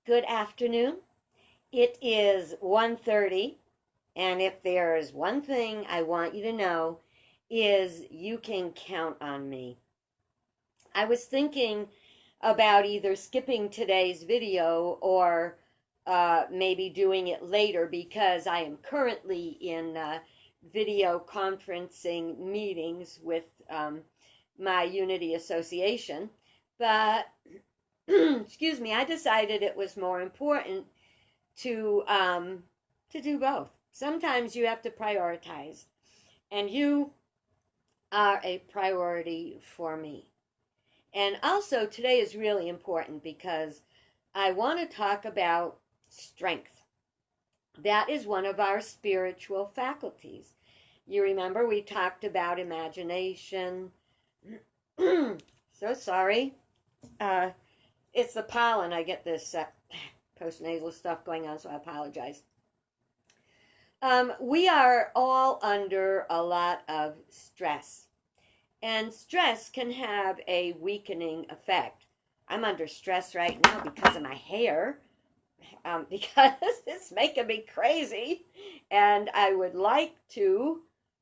Good afternoon. It is 1:30, and if there's one thing I want you to know is you can count on me. I was thinking about either skipping today's video or maybe doing it later because I am currently in video conferencing meetings with my Unity Association. But excuse me, I decided it was more important to do both. Sometimes you have to prioritize, and you are a priority for me. And also today is really important because I want to talk about strength. That is one of our spiritual faculties. You remember we talked about imagination. So sorry. It's the pollen. I get this postnasal stuff going on, so I apologize. We are all under a lot of stress, and stress can have a weakening effect. I'm under stress right now because of my hair, because it's making me crazy, and I would like to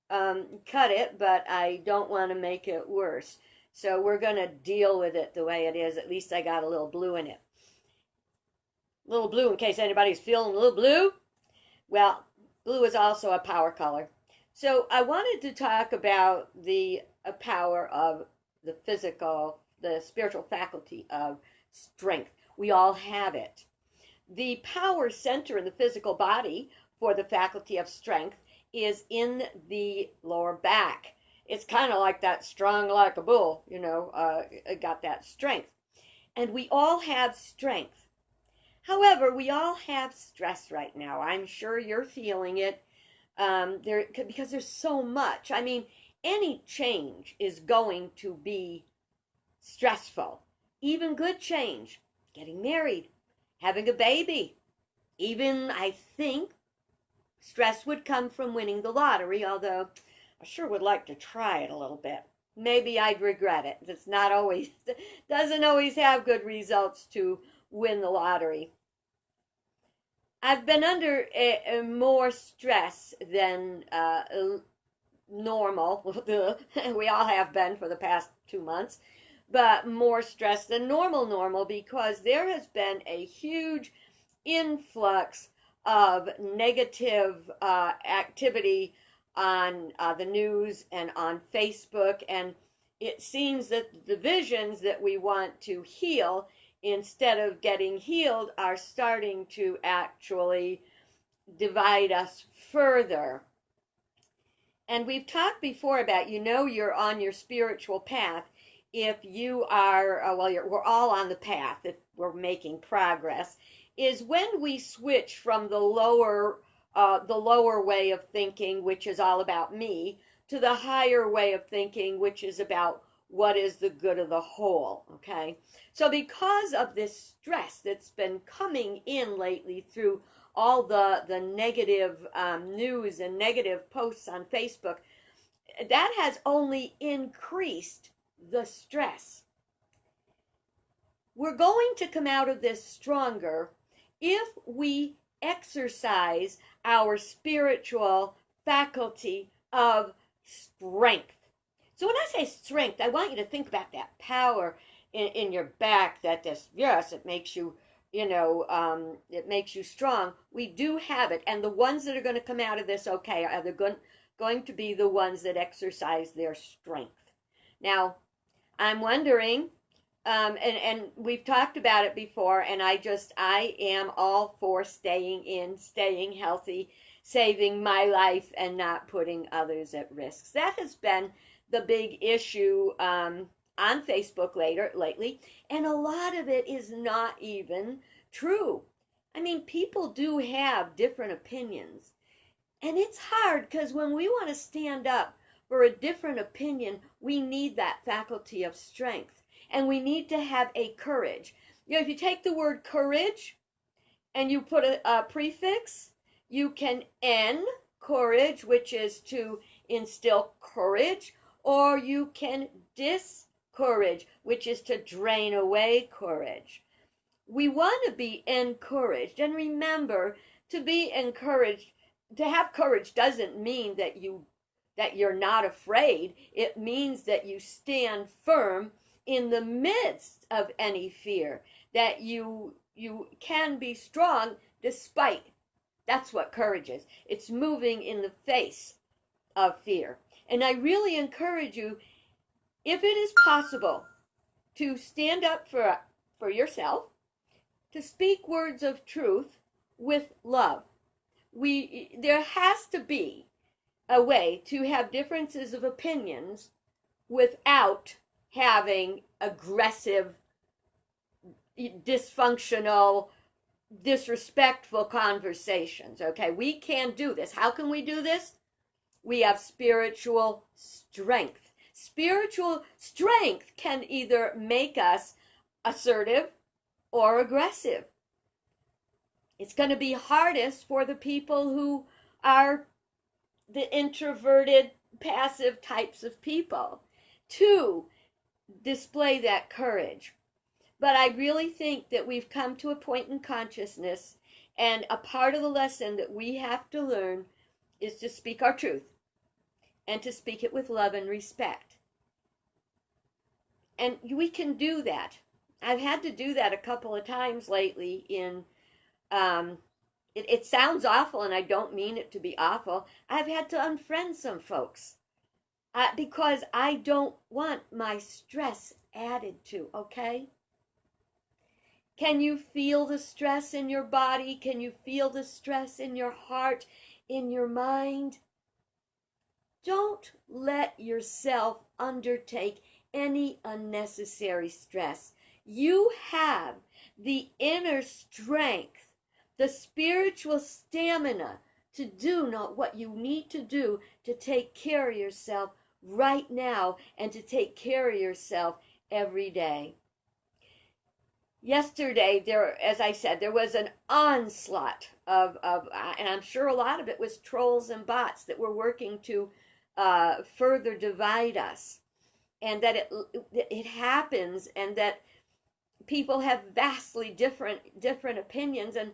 cut it, but I don't want to make it worse. So we're going to deal with it the way it is. At least I got a little blue in it. A little blue, in case anybody's feeling a little blue. Well, blue is also a power color. So I wanted to talk about the power of the spiritual faculty of strength. We all have it. The power center in the physical body for the faculty of strength is in the lower back. It's kind of like that strong like a bull, got that strength. And we all have strength. However, we all have stress right now. I'm sure you're feeling it because there's so much. I mean, any change is going to be stressful. Even good change, getting married, having a baby. Even, I think, stress would come from winning the lottery, although I sure would like to try it a little bit. Maybe I'd regret it. Doesn't always have good results to win the lottery. I've been under more stress than normal. We all have been for the past 2 months, but more stress than normal because there has been a huge influx of negative activity on the news and on Facebook, and it seems that the visions that we want to heal instead of getting healed are starting to actually divide us further. And we've talked before about, you're on your spiritual path if you are, we're all on the path if we're making progress, is when we switch from the lower way of thinking, which is all about me, to the higher way of thinking, which is about what is the good of the whole, okay? So because of this stress that's been coming in lately through all the negative news and negative posts on Facebook, that has only increased the stress. We're going to come out of this stronger if we exercise our spiritual faculty of strength. So when I say strength, I want you to think about that power in your back that it makes you, it makes you strong. We do have it. And the ones that are going to come out of this okay are going to be the ones that exercise their strength. Now, I'm wondering, and we've talked about it before, and I am all for staying in, staying healthy, saving my life, and not putting others at risk. That has been the big issue on Facebook lately, and a lot of it is not even true. I mean, people do have different opinions, and it's hard because when we want to stand up for a different opinion, we need that faculty of strength, and we need to have a courage. If you take the word courage and you put a prefix, you can N, courage, which is to instill courage, or you can discourage, which is to drain away courage. We want to be encouraged. And remember, to be encouraged, to have courage doesn't mean that you're not afraid. It means that you stand firm in the midst of any fear, that you can be strong despite. That's what courage is. It's moving in the face of fear. And I really encourage you, if it is possible, to stand up for yourself, to speak words of truth with love. There has to be a way to have differences of opinions without having aggressive, dysfunctional, disrespectful conversations. Okay, we can do this. How can we do this? We have spiritual strength. Spiritual strength can either make us assertive or aggressive. It's going to be hardest for the people who are the introverted, passive types of people to display that courage. But I really think that we've come to a point in consciousness, and a part of the lesson that we have to learn is to speak our truth and to speak it with love and respect. And we can do that. I've had to do that a couple of times lately it sounds awful, and I don't mean it to be awful. I've had to unfriend some folks because I don't want my stress added to, okay? Can you feel the stress in your body? Can you feel the stress in your heart, in your mind? Don't let yourself undertake any unnecessary stress. You have the inner strength, the spiritual stamina to do not what you need to do to take care of yourself right now and to take care of yourself every day. Yesterday, as I said, there was an onslaught of and I'm sure a lot of it was trolls and bots that were working to further divide us, and that it happens, and that people have vastly different opinions, and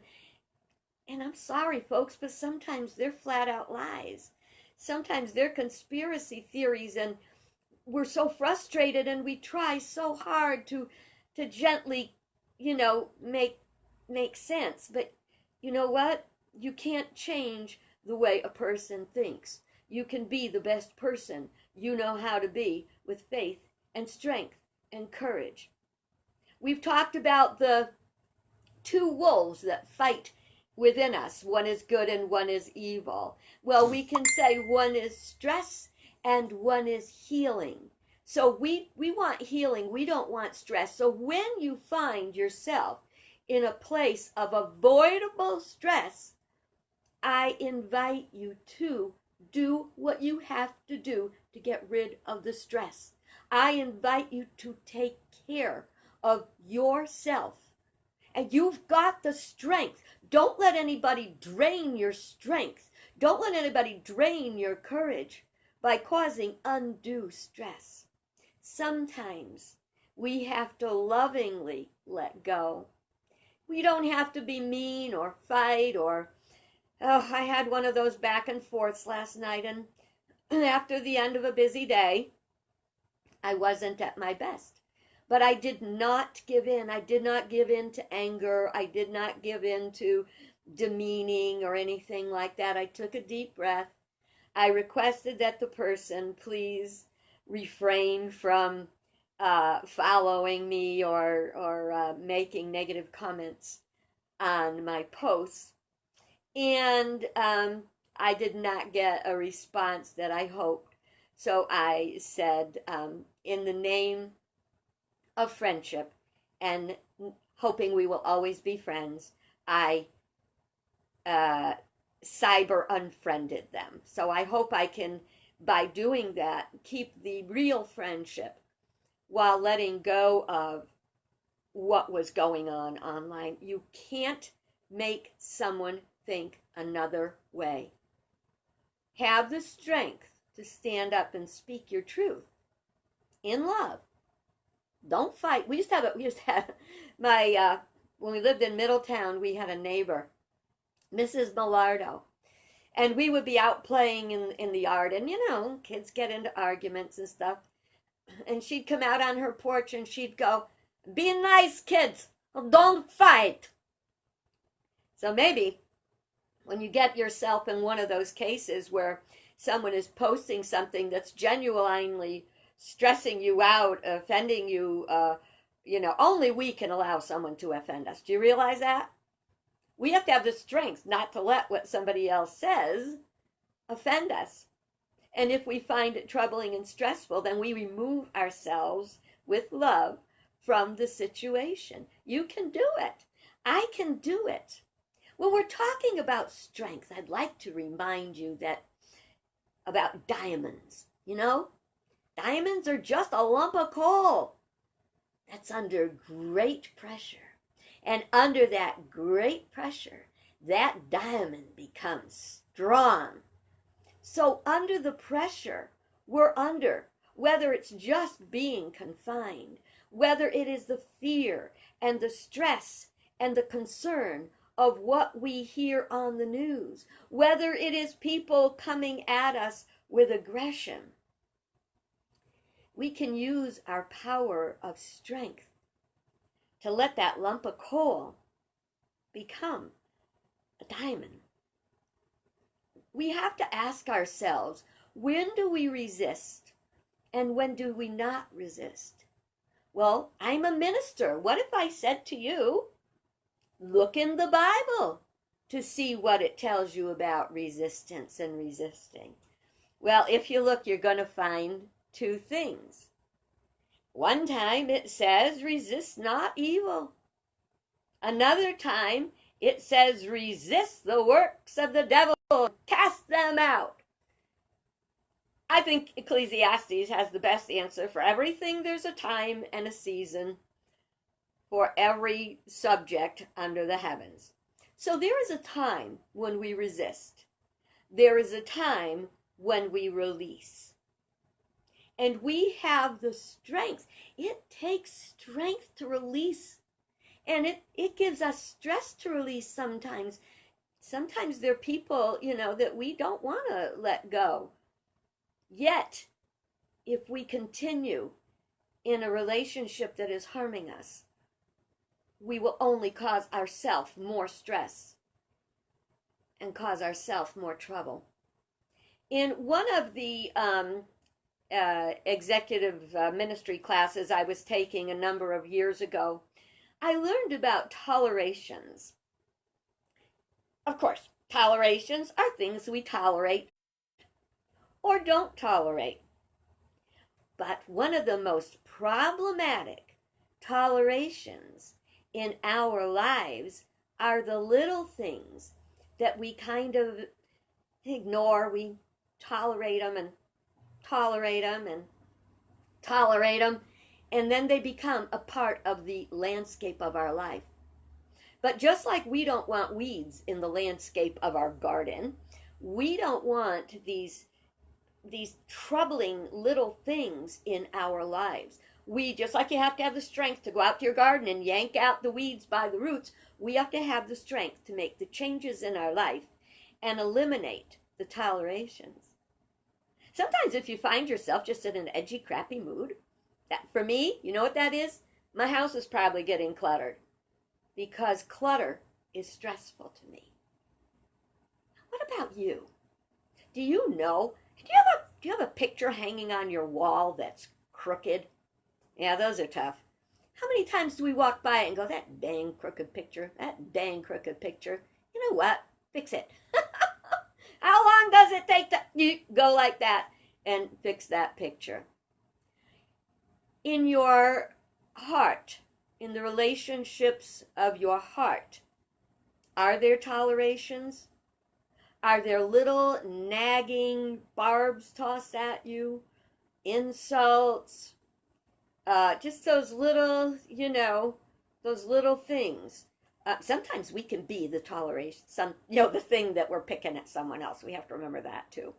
I'm sorry, folks, but sometimes they're flat out lies. Sometimes they're conspiracy theories, and we're so frustrated, and we try so hard to gently, make sense. But you know what? You can't change the way a person thinks. You can be the best person you know how to be with faith and strength and courage. We've talked about the two wolves that fight within us. One is good and one is evil. Well, we can say one is stress and one is healing. So we want healing. We don't want stress. So when you find yourself in a place of avoidable stress, I invite you to do what you have to do to get rid of the stress. I invite you to take care of yourself. And you've got the strength. Don't let anybody drain your strength. Don't let anybody drain your courage by causing undue stress. Sometimes we have to lovingly let go. We don't have to be mean or fight or, I had one of those back and forths last night, and after the end of a busy day, I wasn't at my best. But I did not give in. I did not give in to anger. I did not give in to demeaning or anything like that. I took a deep breath. I requested that the person please refrain from following me or making negative comments on my posts. And I did not get a response that I hoped. So I said, in the name of friendship and hoping we will always be friends, I cyber unfriended them. So I hope I can, by doing that, keep the real friendship while letting go of what was going on online. You can't make someone think another way. Have the strength to stand up and speak your truth in love. Don't fight. We used to have my when we lived in Middletown, we had a neighbor, Mrs. Millardo. And we would be out playing in the yard, and kids get into arguments and stuff. And she'd come out on her porch and she'd go, "Be nice, kids. Don't fight." So maybe when you get yourself in one of those cases where someone is posting something that's genuinely stressing you out, offending you, only we can allow someone to offend us. Do you realize that? We have to have the strength not to let what somebody else says offend us. And if we find it troubling and stressful, then we remove ourselves with love from the situation. You can do it. I can do it. When we're talking about strength, I'd like to remind you that about diamonds. Diamonds are just a lump of coal that's under great pressure. And under that great pressure, that diamond becomes strong. So under the pressure we're under, whether it's just being confined, whether it is the fear and the stress and the concern of what we hear on the news, whether it is people coming at us with aggression, we can use our power of strength to let that lump of coal become a diamond. We have to ask ourselves, when do we resist and when do we not resist? Well, I'm a minister. What if I said to you, look in the Bible to see what it tells you about resistance and resisting? Well, if you look, you're going to find two things. One time it says, resist not evil. Another time it says, resist the works of the devil, cast them out. I think Ecclesiastes has the best answer for everything. There's a time and a season for every subject under the heavens. So there is a time when we resist. There is a time when we release. And we have the strength. It takes strength to release. And it gives us stress to release sometimes. Sometimes there are people, that we don't want to let go. Yet, if we continue in a relationship that is harming us, we will only cause ourselves more stress and cause ourselves more trouble. In one of the executive ministry classes I was taking a number of years ago, I learned about tolerations. Of course, tolerations are things we tolerate or don't tolerate. But one of the most problematic tolerations in our lives are the little things that we kind of ignore. We tolerate them and tolerate them and tolerate them, and then they become a part of the landscape of our life. But just like we don't want weeds in the landscape of our garden, we don't want these troubling little things in our lives. We, just like you have to have the strength to go out to your garden and yank out the weeds by the roots, we have to have the strength to make the changes in our life and eliminate the tolerations. Sometimes if you find yourself just in an edgy, crappy mood, that, for me, you know what that is? My house is probably getting cluttered, because clutter is stressful to me. What about you? Do you have a picture hanging on your wall that's crooked? Yeah, those are tough. How many times do we walk by it and go, that dang crooked picture, that dang crooked picture? You know what? Fix it. How long does it take to go like that and fix that picture? In your heart, in the relationships of your heart, are there tolerations? Are there little nagging barbs tossed at you? Insults? Just those little, those little things. Sometimes we can be the toleration, the thing that we're picking at someone else. We have to remember that too.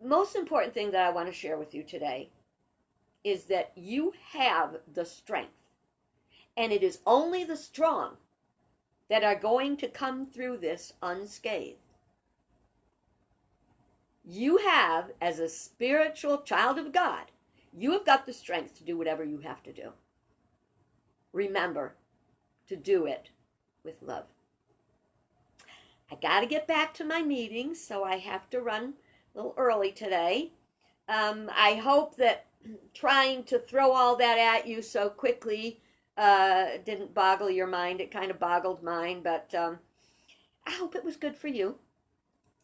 Most important thing that I want to share with you today is that you have the strength And it is only the strong that are going to come through this unscathed. You have, as a spiritual child of God, you have got the strength to do whatever you have to do. Remember to do it with love. I got to get back to my meeting, so I have to run a little early today. I hope that trying to throw all that at you so quickly didn't boggle your mind. It kind of boggled mine, but I hope it was good for you.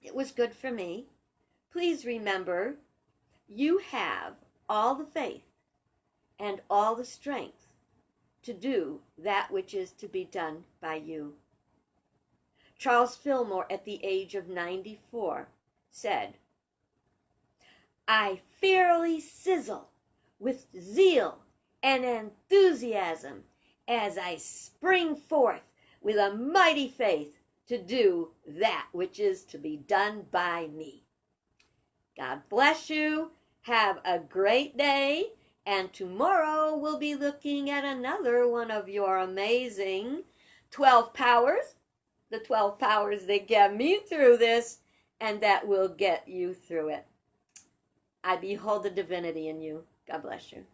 It was good for me. Please remember, you have all the faith and all the strength to do that which is to be done by you. Charles Fillmore, at the age of 94, said, "I fairly sizzle with zeal and enthusiasm as I spring forth with a mighty faith to do that which is to be done by me." God bless you. Have a great day. And tomorrow we'll be looking at another one of your amazing 12 powers. The 12 powers that get me through this and that will get you through it. I behold the divinity in you. God bless you.